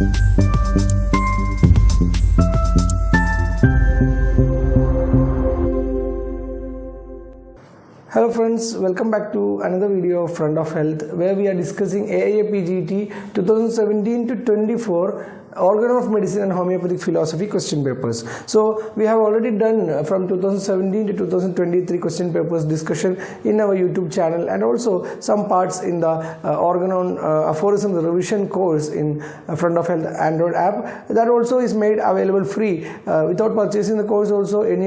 Hello friends, welcome back to another video of Front of Health, where we are discussing AIAPGET 2017 to 24 Organon of Medicine and Homeopathic Philosophy question papers. So we have already done from 2017 to 2023 question papers discussion in our YouTube channel, and also some parts in the Organon Aphorisms revision course in Front of Health Android app. That also is made available free without purchasing the course. Also any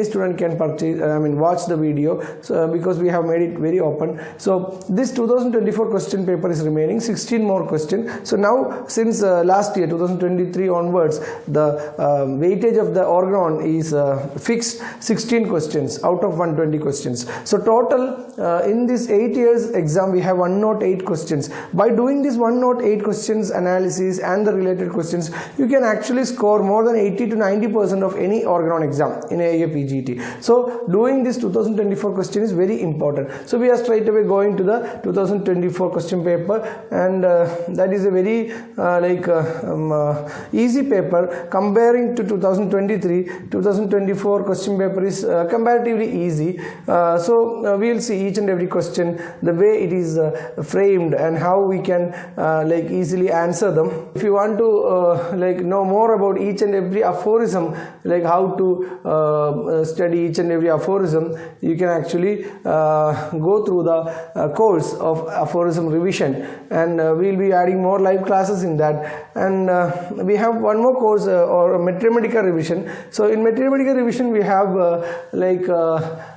student can purchase, watch the video, because we have made it very open. So this 2024 question paper is remaining 16 more questions. So now, since last year 2023 onwards, the weightage of the Organon is fixed 16 questions out of 120 questions. So total in this 8 years exam we have 108 questions. By doing this 108 questions analysis and the related questions, you can actually score more than 80 to 90% of any Organon exam in AIAPGET. So doing this 2024 question is very important. So we are straight away going to the 2024 question paper, and that is a very easy paper comparing to 2024 question paper is comparatively easy. So we will see each and every question, the way it is framed, and how we can easily answer them. If you want to know more about each and every aphorism, like how to study each and every aphorism, you can actually go through the course of aphorism revision, and we will be adding more live classes in that. And we have one more course or mathematical revision. So in mathematical revision we have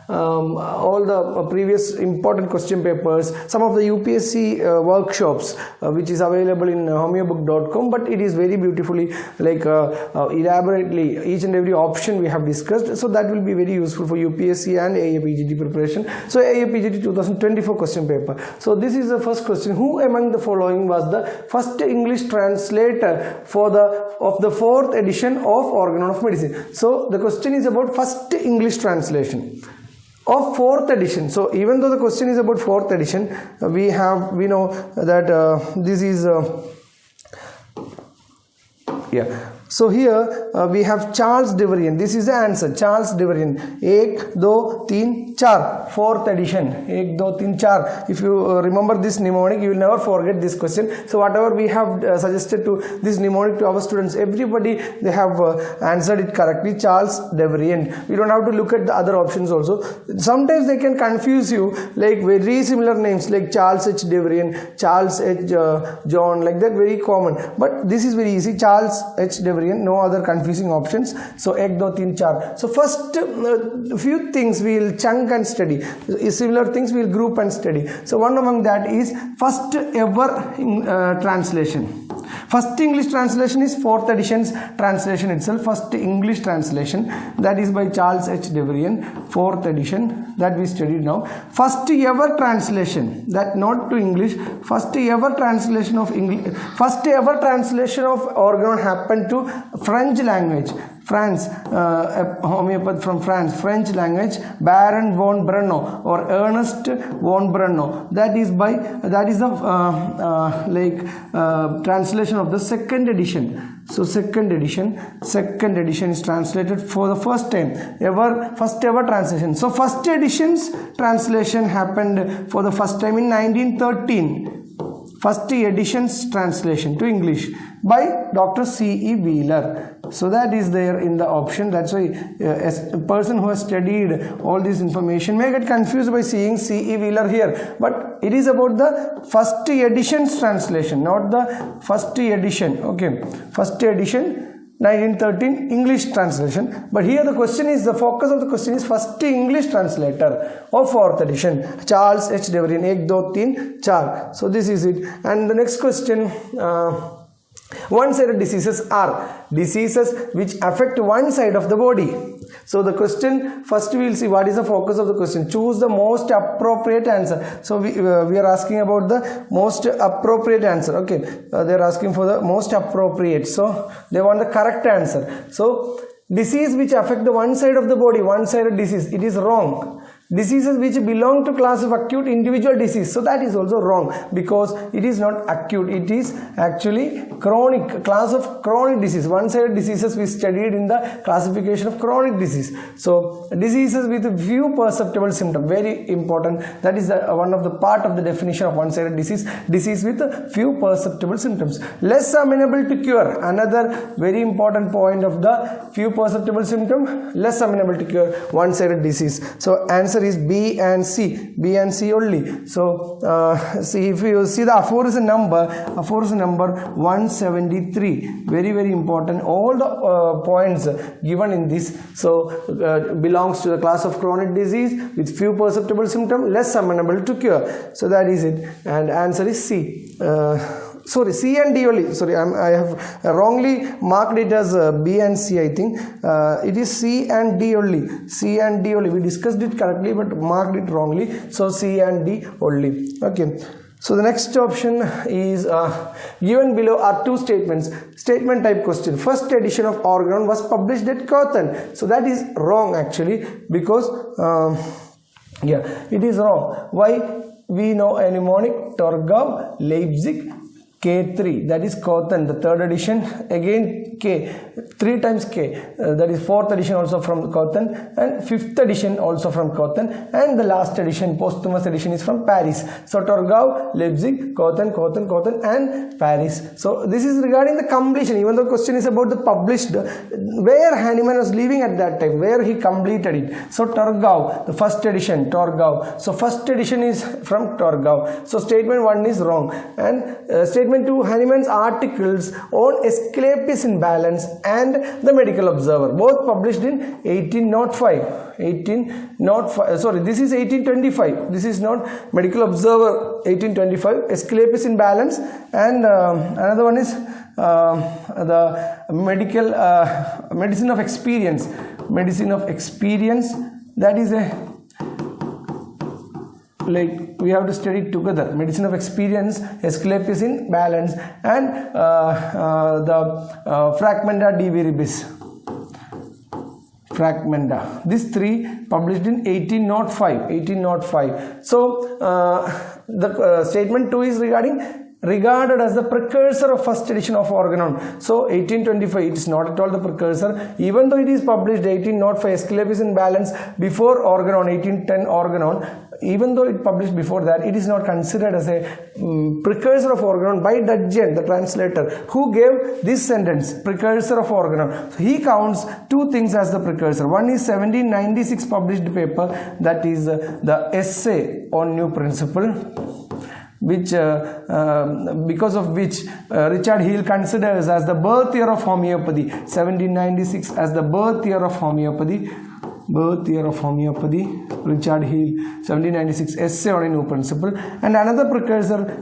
all the previous important question papers, some of the UPSC workshops which is available in homeobook.com, but it is very beautifully elaborately each and every option we have discussed. So that will be very useful for UPSC and AIAPGET preparation. So AIAPGET 2024 question paper. So this is the first question: who among the following was the first English translator of the 4th edition of Organon of Medicine? So the question is about first English translation of 4th edition. So even though the question is about 4th edition, we know that this is So here we have Charles Deverien. This is the answer. Charles Deverien. 1, 2, 3, 4. 4th edition. 1, 2, 3, 4. If you remember this mnemonic, you will never forget this question. So whatever we have suggested to this mnemonic to our students, everybody they have answered it correctly. Charles Deverien. We don't have to look at the other options also. Sometimes they can confuse you, like very similar names like Charles H. Deverien, Charles H. John, like that, very common. But this is very easy. Charles H. Deverien. No other confusing options. So 1, 2, 3, 4. So first few things we will chunk and study. Similar things we will group and study. So one among that is first ever translation. First English translation is 4th edition's translation itself. First English translation, that is by Charles H. Deverien, 4th edition, that we studied now. First ever translation, that not to English, first ever translation of English, first ever translation of Organon happened to French language. France, a homeopath from France, French language, Baron von Brunnow or Ernest von Brunnow. That is the translation of the 2nd edition. So second edition is translated for the first time ever, first ever translation. So first edition's translation happened for the first time in 1913. First edition's translation to English by Dr. C.E. Wheeler. So that is there in the option. That's why a person who has studied all this information may get confused by seeing C.E. Wheeler here. But it is about the first edition's translation, not the first edition. Okay, first edition 1913 English translation. But here the question is, the focus of the question is first English translator of 4th edition, Charles H. Deverien. 1, 2, 3, 4. So this is it. And the next question, one-sided diseases are diseases which affect one side of the body. So the question, first we will see what is the focus of the question. Choose the most appropriate answer. So we are asking about the most appropriate answer. Okay, they are asking for the most appropriate. So they want the correct answer. So disease which affect the one side of the body, one-sided disease, it is wrong. diseases which belong to class of acute individual disease. So that is also wrong, because it is not acute, it is actually chronic, class of chronic disease. One-sided diseases we studied in the classification of chronic disease. So diseases with few perceptible symptoms, very important. That is one of the part of the definition of one-sided disease, disease with few perceptible symptoms. Less amenable to cure, another very important point of the few perceptible symptom, less amenable to cure, one-sided disease. So answer is B and C, B and C only. So see, if you see the aphorism number 173, very important. All the points given in this, so belongs to the class of chronic disease with few perceptible symptoms, less amenable to cure. So that is it, and answer is C. Sorry, C and D only. Sorry, I have wrongly marked it as B and C. I think it is C and D only. C and D only. We discussed it correctly, but marked it wrongly. So C and D only. Okay. So the next option is given below are two statements. Statement type question. First edition of Organon was published at Cothen. So that is wrong actually, because yeah, it is wrong. Why? We know a mnemonic Torgau, Leipzig, K3, that is Cothen, the third edition, again K, 3 times K, that is fourth edition also from Cothen, and fifth edition also from Cothen, and the last edition, posthumous edition, is from Paris. So Torgau, Leipzig, Cothen, and Paris. So this is regarding the completion, even though the question is about the published, where Hahnemann was living at that time, where he completed it. So Torgau, the first edition, Torgau. So first edition is from Torgau. So statement 1 is wrong, and statement 2, Hahnemann's articles on Asclepius in Balance and the Medical Observer, both published in 1805. Sorry, this is 1825. This is not Medical Observer 1825. Asclepius in Balance, and another one is the Medicine of Experience. Medicine of Experience. That is a, like, we have to study it together. Medicine of Experience, Asclepius in Balance, and the Fragmenta de Viribus. Fragmenta. These 3 published in 1805. So the statement 2 is regarded as the precursor of first edition of Organon. So 1825, it is not at all the precursor, even though it is published 1805, Asclepius in Balance, before Organon, 1810 Organon. Even though it published before that, it is not considered as a precursor of Organon by Dudgeon, the translator, who gave this sentence, precursor of Organon. So he counts 2 things as the precursor. One is 1796 published paper, that is the essay on new principle, which because of which Richard Heel considers as the birth year of homeopathy. 1796 as the birth year of homeopathy. Richard Heel, 1796, essay on a new principle. And another precursor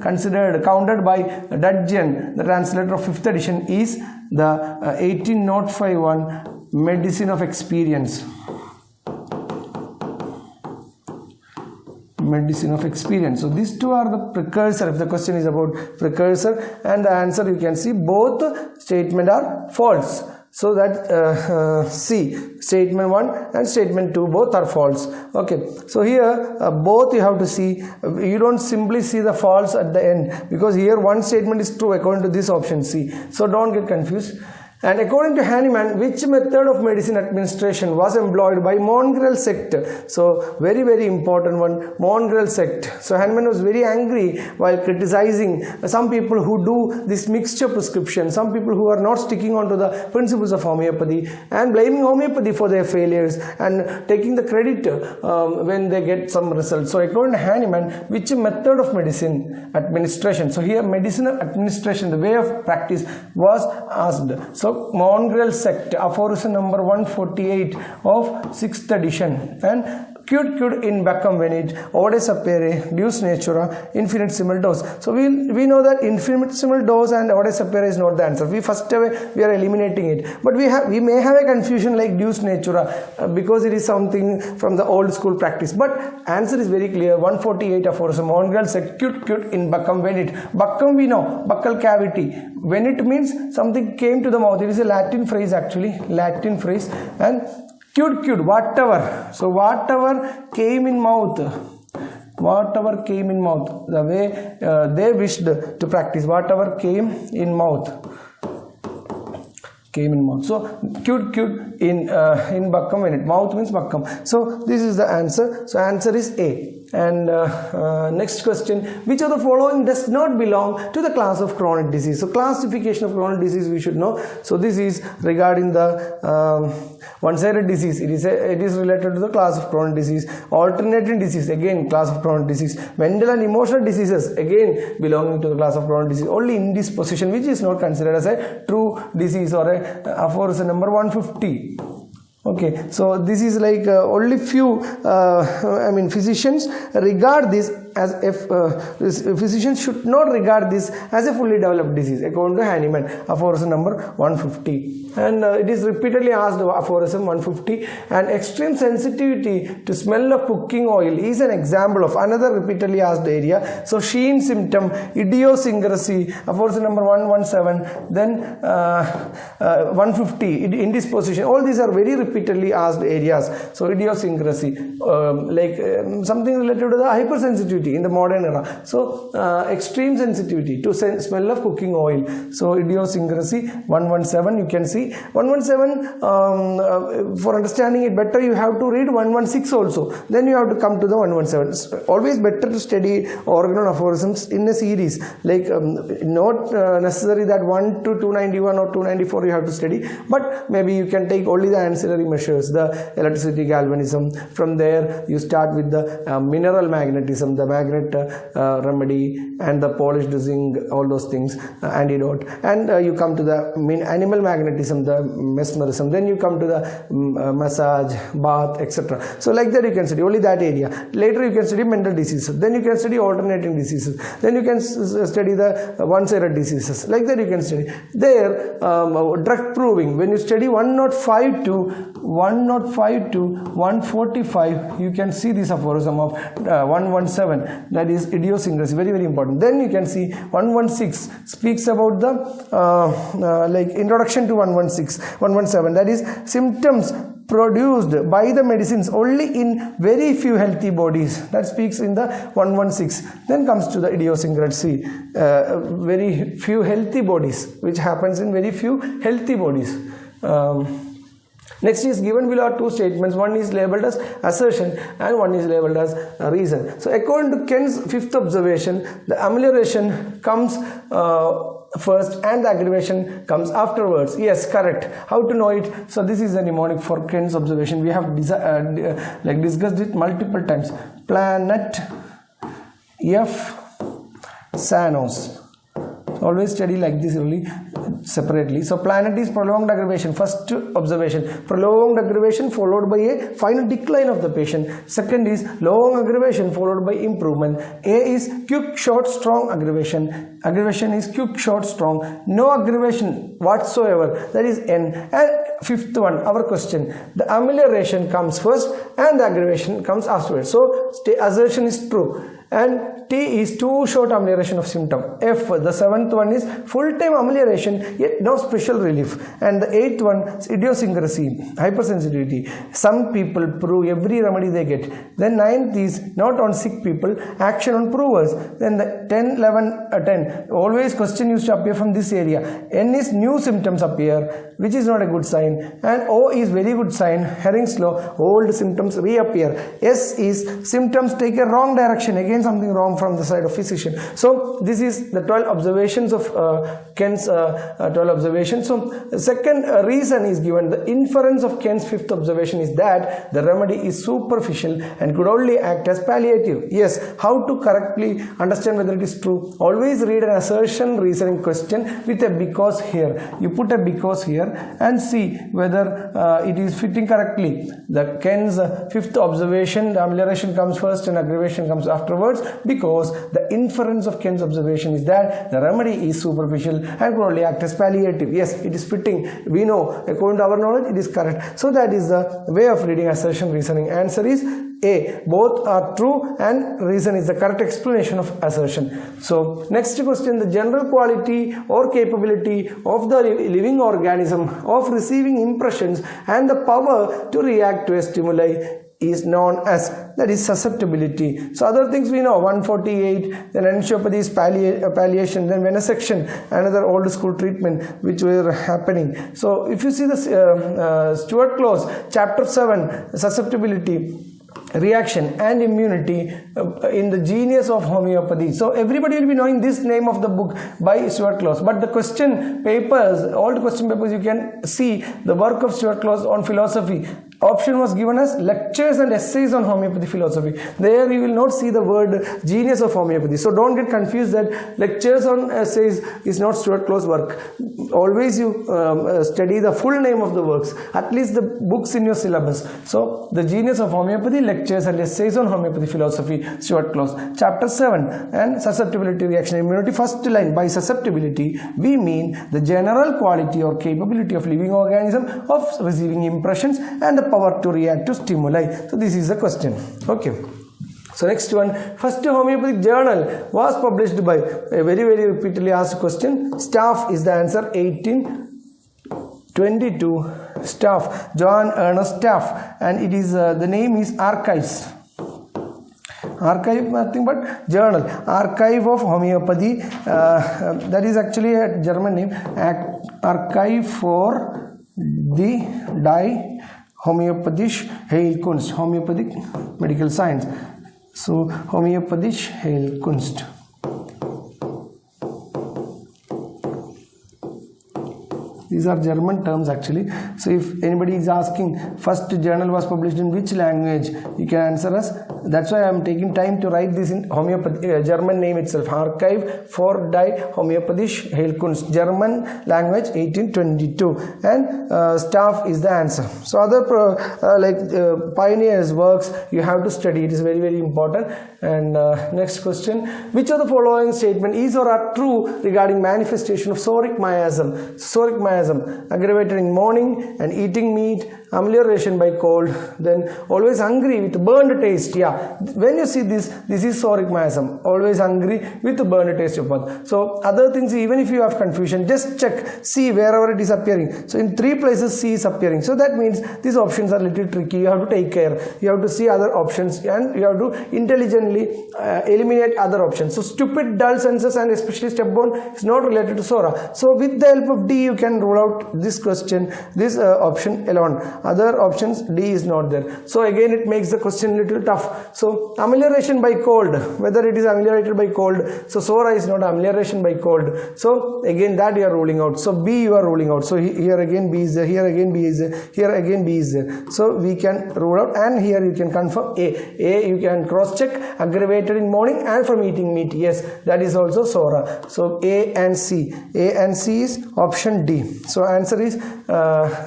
counted by Dudgeon, the translator of 5th edition, is the 1805 one, Medicine of Experience. Medicine of Experience. So these 2 are the precursor, if the question is about precursor, and the answer, you can see both statements are false. So that C, statement 1 and statement 2, both are false. Okay, so here both you have to see, you don't simply see the false at the end, because here one statement is true according to this option C. So don't get confused. And according to Hahnemann, which method of medicine administration was employed by Mongrel sect? So very important one, Mongrel sect. So Hahnemann was very angry while criticizing some people who do this mixture prescription, some people who are not sticking on to the principles of homeopathy, and blaming homeopathy for their failures and taking the credit when they get some results. So according to Hahnemann, which method of medicine administration? So here medicine administration, the way of practice, was asked. So Mongrel sect, aphorism number 148 of 6th edition, and Quid in Bacchum venit, ode sapere, deus natura, infinitesimal dose. So we know that infinitesimal dose and ode sapere is not the answer. We are eliminating it, but we may have a confusion like deus natura because it is something from the old school practice. But answer is very clear. 148 aphorism, Mongrel sect, Quid in Bacchum venit. Bacchum we know, buccal cavity. Venit means something came to the mouth. It is a Latin phrase actually, Latin phrase, and Cute, whatever. So whatever came in mouth, the way they wished to practice, whatever came in mouth. So cute in Bakkam when it mouth means Bakkam. So this is the answer. So answer is A. And next question, which of the following does not belong to the class of chronic disease? So classification of chronic disease we should know. So this is regarding the one-sided disease. It is related to the class of chronic disease. Alternating disease, again class of chronic disease. Mental and emotional diseases, again belonging to the class of chronic disease. Only indisposition, which is not considered as a true disease or a aphorism number 150. Okay, so this is like only few physicians regard this as if physicians should not regard this as a fully developed disease according to Hahnemann, aphorism number 150. And it is repeatedly asked, aphorism 150, and extreme sensitivity to smell of cooking oil is an example of another repeatedly asked area. So Sheen symptom, idiosyncrasy, aphorism number 117, then 150, indisposition. All these are very repeatedly asked areas. So idiosyncrasy, something related to the hypersensitivity in the modern era. So extreme sensitivity to smell of cooking oil. So idiosyncrasy 117, you can see 117. For understanding it better, you have to read 116 also. Then you have to come to the 117. It's always better to study Organon Aphorisms in a series. Not necessary that 1 to 291 or 294 you have to study, but maybe you can take only the ancillary measures, the electricity, galvanism. From there you start with the mineral magnetism, the magnet remedy, and the polished zinc, all those things, antidote, and you come to the animal magnetism, the mesmerism. Then you come to the massage, bath, etc. So like that you can study only that area. Later you can study mental diseases. Then you can study alternating diseases. Then you can study the one-sided diseases. Like that you can study. There, drug proving. When you study 105 to 145, you can see this aphorism of 117. That is idiosyncrasy. Very, very important. Then you can see 116 speaks about the introduction to 117. That is symptoms produced by the medicines only in very few healthy bodies. That speaks in the 116. Then comes to the idiosyncrasy, very few healthy bodies, which happens in very few healthy bodies. Next is given below are two statements. One is labeled as assertion and one is labeled as reason. So according to Kent's fifth observation, the amelioration comes first and the aggravation comes afterwards. Yes, correct. How to know it? So this is a mnemonic for Kent's observation. We have discussed it multiple times. Planet F Sanos. Always study like this only separately. So planet is prolonged aggravation. First observation, prolonged aggravation followed by a final decline of the patient. Second is long aggravation followed by improvement. A is quick, short, strong aggravation. Aggravation is quick, short, strong. No aggravation whatsoever. That is N. And fifth one, our question. The amelioration comes first and the aggravation comes afterwards. So assertion is true. And T is too short amelioration of symptom. F, the seventh one, is full-time amelioration yet no special relief. And the eighth one is idiosyncrasy, hypersensitivity. Some people prove every remedy they get. Then ninth is not on sick people, action on provers. Then the 10, 11, 10. Always question used to appear from this area. N is new symptoms appear, which is not a good sign. And O is very good sign. Herring's law, old symptoms reappear. S is symptoms take a wrong direction. Again something wrong from the side of physician. So this is the 12 observations of Kent's 12 observations. So the second reason is given. The inference of Kent's fifth observation is that the remedy is superficial and could only act as palliative. Yes, how to correctly understand whether it is true? Always read an assertion reasoning question with a because here. You put a because here and see whether it is fitting correctly. The Kent's fifth observation, the amelioration comes first and aggravation comes afterwards, because the inference of Kent's observation is that the remedy is superficial and could only act as palliative. Yes, it is fitting. We know, according to our knowledge, it is correct. So that is the way of reading assertion reasoning. Answer is A. Both are true and reason is the correct explanation of assertion. So next question, the general quality or capability of the living organism of receiving impressions and the power to react to a stimuli is known as, that is susceptibility. So other things we know, 148, then enantiopathy is palliation, then venesection, another old school treatment which were happening. So if you see the Stuart Close, chapter 7, susceptibility, reaction and immunity in the genius of homeopathy. So everybody will be knowing this name of the book by Stuart Close, but the question papers, old question papers, you can see the work of Stuart Close on philosophy. Option was given as lectures and essays on homeopathy philosophy. There you will not see the word genius of homeopathy. So don't get confused that lectures on essays is not Stuart Close work. Always you study the full name of the works, at least the books in your syllabus. So the genius of homeopathy, lectures and essays on homeopathy philosophy, Stuart Close. Chapter 7, and susceptibility, reaction, immunity. First line, by susceptibility we mean the general quality or capability of living organism of receiving impressions and the power to react to stimuli. So this is the question. Okay. So next one, first homeopathic journal was published by, a very repeatedly asked question, Staff is the answer, 1822, Staff, John Ernest Staff, and it is the name is Archives. Archive, nothing but journal, Archive of Homeopathy, that is actually a German name, Archive for the Die Homöopathische Heilkunst, homeopathic medical science. So Homöopathische Heilkunst. These are German terms actually. So if anybody is asking first journal was published in which language, you can answer us. That's why I am taking time to write this in homeopathy, German name itself, Archive for die Homöopathische Heilkunst, German language, 1822, and Staff is the answer. So other pioneers works you have to study, it is very important. And next question, which of the following statement is or are true regarding manifestation of psoric miasm? Psoric miasm, aggravated in mourning and eating meat, amelioration by cold, then always hungry with burned taste. Yeah, when you see this is psoric miasm, always hungry with burned taste of mouth. So other things, even if you have confusion, just check, see wherever it is appearing. So in 3 places C is appearing, so that means these options are little tricky. You have to take care, you have to see other options and you have to intelligently eliminate other options. So stupid, dull senses and especially step bone is not related to Sora. So with the help of D you can rule out this question, this option alone. Other options, D is not there. So again it makes the question little tough. So amelioration by cold, whether it is ameliorated by cold, so Sora is not amelioration by cold. So again that you are ruling out. So B you are ruling out. So here again B is there, here again B is there, here again B is there. So we can rule out, and here you can confirm A. A you can cross check, aggravated in morning and from eating meat. Yes, that is also Sora. So A and C. A and C is option D. So answer is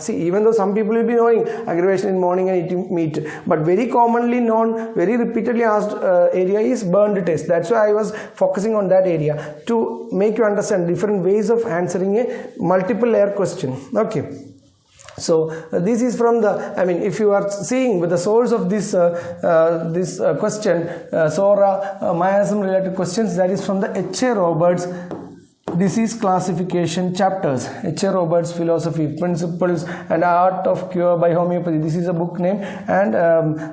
see, even though some people will be knowing aggravation in morning and eating meat, but very commonly known, very repeatedly asked area is burned taste. That's why I was focusing on that area to make you understand different ways of answering a multiple layer question. Okay. So this is from the, I mean, if you are seeing with the source of this question, Sora miasm related questions, that is from the H.A. Roberts disease classification chapters, H.A. Roberts Philosophy, Principles and Art of Cure by Homeopathy. This is a book name, and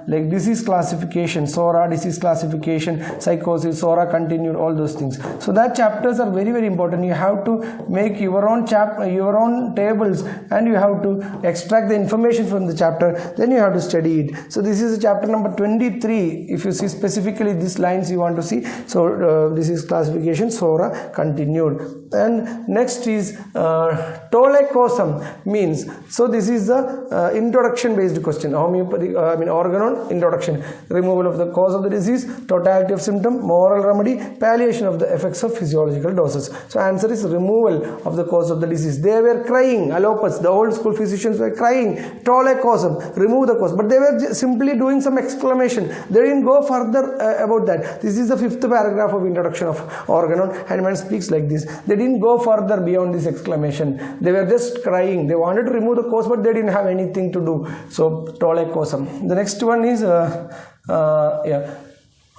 like disease classification, Sora disease classification, psychosis, Sora continued, all those things. So that chapters are very important. You have to make your own your own tables, and you have to extract the information from the chapter, then you have to study it. So this is chapter number 23. If you see specifically these lines you want to see, so disease classification, Sora continued. And next is Tolecosum means, so this is the introduction based question, homeopathy, Organon introduction, removal of the cause of the disease, totality of symptom, moral remedy, palliation of the effects of physiological doses. So answer is removal of the cause of the disease. They were crying, allopaths, the old school physicians were crying, Tolecosum, remove the cause, but they were simply doing some exclamation. They didn't go further about that. This is the 5th paragraph of introduction of Organon. Hahnemann speaks like this: They didn't go further beyond this exclamation. They were just crying. They wanted to remove the cause, but they didn't have anything to do. So tole causam. The next one is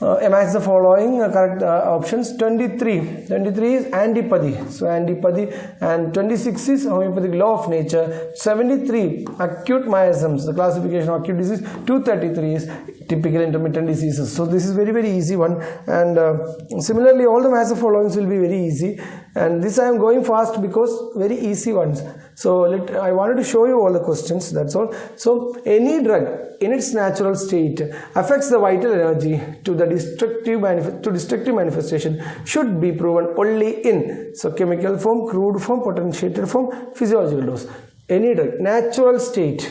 match the following correct options. 23 is antipathy, so antipathy, and 26 is homeopathic law of nature. 73 acute miasms, the classification of acute disease. 233 is typical intermittent diseases. So this is very easy one, and similarly all the match the followings will be very easy, and this I am going fast because very easy ones. So I wanted to show you all the questions, that's all. So any drug in its natural state affects the vital energy to the destructive manifestation should be proven only in chemical form, crude form, potentiated form, physiological dose. Any drug natural state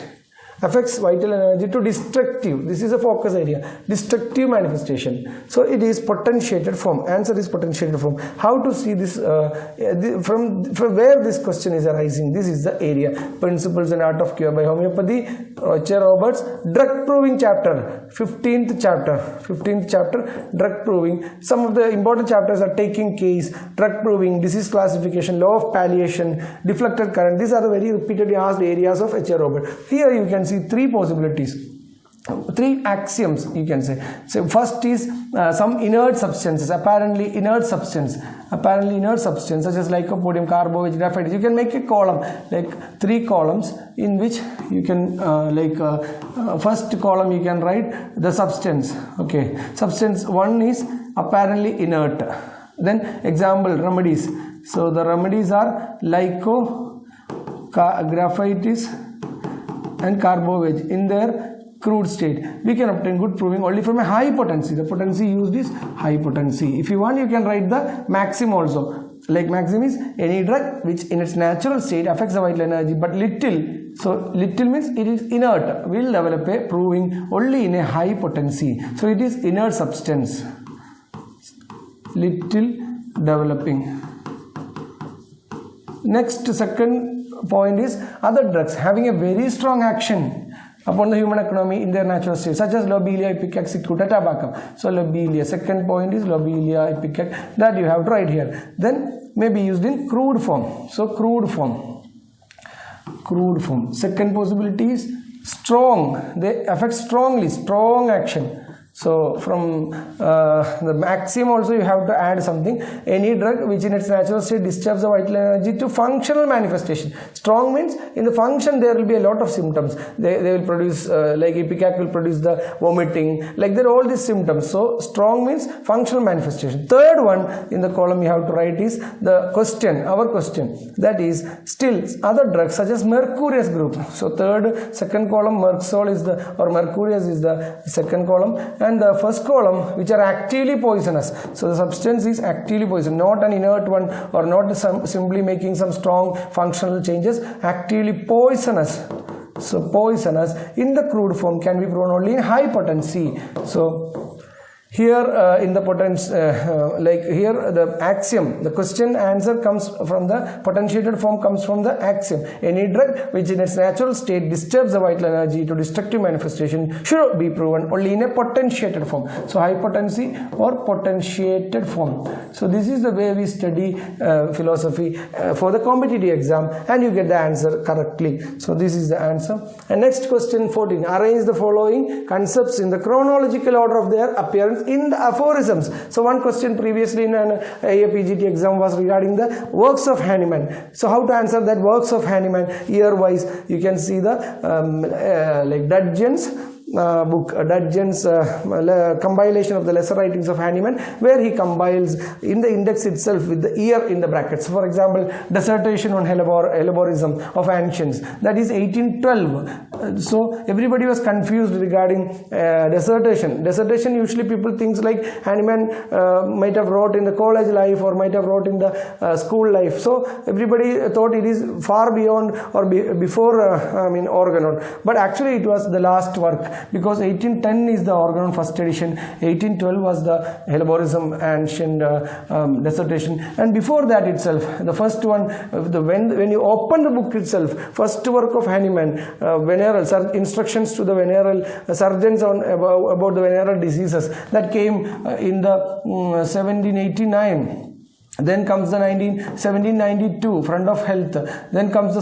affects vital energy to destructive, this is a focus area, destructive manifestation. So it is potentiated form. Answer is potentiated form. How to see this from where this question is arising? This is the area. Principles and Art of Cure by Homeopathy, Roger Roberts, drug proving chapter, 15th chapter, drug proving. Some of the important chapters are taking case, drug proving, disease classification, law of palliation, deflected current. These are the very repeatedly asked areas of H.R. Roberts. Here you can see three possibilities, three axioms you can say. So first is some inert substances, apparently inert substance such as lycopodium, carbovage, graphite. You can make a column, like 3 columns, in which you can first column you can write the substance. Okay, substance 1 is apparently inert. Then example remedies. So the remedies are graphitis and carbovage in their crude state. We can obtain good proving only from a high potency. The potency used is high potency. If you want, you can write the maxim also. Like maxim is any drug which in its natural state affects the vital energy but little. So little means it is inert, will develop a proving only in a high potency. So it is inert substance, little developing. Next, second point is other drugs having a very strong action upon the human economy in their natural state, such as Lobelia, Ipecac, Cicuta, Tabacum. So Lobelia, second point is Lobelia, Ipecac, that you have to write here. Then may be used in crude form. So crude form. Second possibility is strong. They affect strongly, strong action. So from the maxim also you have to add something. Any drug which in its natural state disturbs the vital energy to functional manifestation. Strong means in the function there will be a lot of symptoms. They will produce like Ipecac will produce the vomiting, like there are all these symptoms. So strong means functional manifestation. Third one in the column you have to write is the question, our question, that is still other drugs such as mercurius group. So second column Merxol is the, or mercurius is the second column, and the first column which are actively poisonous. So the substance is actively poisonous, not an inert one, or not simply making some strong functional changes, actively poisonous. So poisonous in the crude form can be proven only in high potency. So here in the potential, like here the axiom, the question answer comes from the potentiated form, comes from the axiom. Any drug which in its natural state disturbs the vital energy to destructive manifestation should be proven only in a potentiated form. So high potency or potentiated form. So this is the way we study philosophy for the competitive exam, and you get the answer correctly. So this is the answer. And next question 14. Arrange the following concepts in the chronological order of their appearance in the aphorisms. So one question previously in an AIAPGET exam was regarding the works of Hahnemann. So how to answer that works of Hahnemann year wise? You can see the like Dudgeon's book, Dudgeon's compilation of the lesser writings of Hahnemann, where he compiles in the index itself with the year in the brackets. So for example, dissertation on Helleborgism of ancients, that is 1812. So everybody was confused regarding dissertation. Dissertation usually people think like Hahnemann might have wrote in the college life or might have wrote in the school life. So everybody thought it is far beyond or before Organon, but actually it was the last work, because 1810 is the Organon first edition, 1812 was the Helleborgism ancient dissertation, and before that itself, the first one, when you open the book itself, first work of Hahnemann, venereal instructions to the venereal surgeons on about the venereal diseases, that came in the 1789. Then comes the 1792 front of health. Then comes the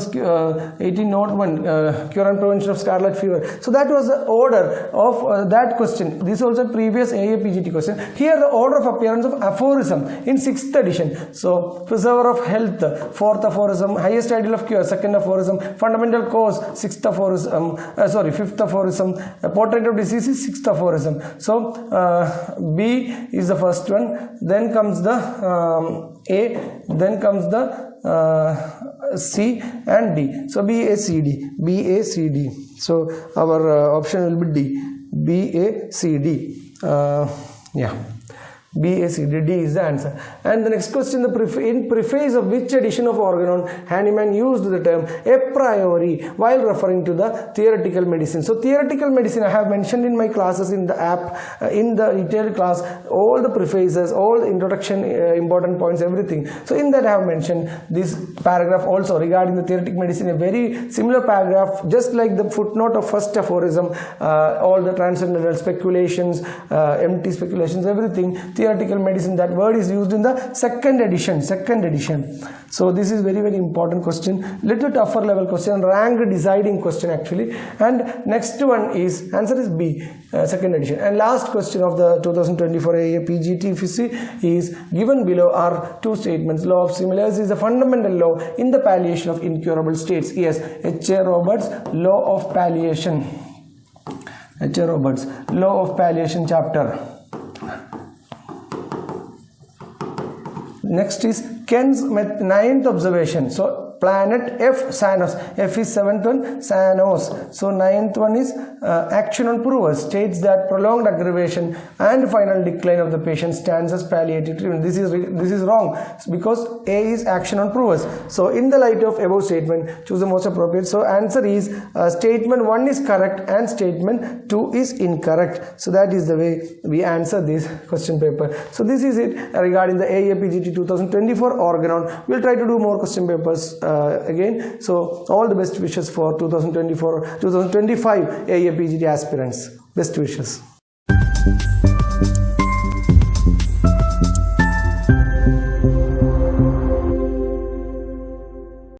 1801 cure and prevention of scarlet fever. So that was the order of that question. This was a previous AIAPGET question. Here the order of appearance of aphorism in 6th edition. So preserver of health, 4th aphorism, highest ideal of cure, 2nd aphorism, fundamental cause, 6th aphorism, 5th aphorism, portrait of disease is 6th aphorism. So B is the first one. Then comes the A, then comes the C and D. So B, A, C, D. B, A, C, D. So our option will be D. B, A, C, D. Yeah. B, A, C, D. D is the answer. And the next question, in preface of which edition of Organon, Hahnemann used the term a priori while referring to the theoretical medicine. So theoretical medicine, I have mentioned in my classes in the app, in the detailed class, all the prefaces, all the introduction, important points, everything. So in that I have mentioned this paragraph also regarding the theoretical medicine, a very similar paragraph, just like the footnote of first aphorism, all the transcendental speculations, empty speculations, everything. Theoretical medicine, that word is used in the second edition. So this is very important question, little tougher level question, rank deciding question actually. And next one is, answer is B, second edition. And last question of the 2024 AIAPGET if you see is, given below are two statements. Law of similars is a fundamental law in the palliation of incurable states. Yes, H.A. Roberts, law of palliation. H.A. Roberts, law of palliation chapter. Next is Ken's ninth observation. So planet F, Sanos. F is 7th one, Sanos. So 9th one is action on provers, states that prolonged aggravation and final decline of the patient stands as palliative treatment. This is wrong because A is action on provers. So in the light of above statement, choose the most appropriate. So answer is statement 1 is correct and statement 2 is incorrect. So that is the way we answer this question paper. So this is it regarding the AIAPGET 2024 Organon. We'll try to do more question papers again. So all the best wishes for 2024-2025 AIAPGET aspirants. Best wishes.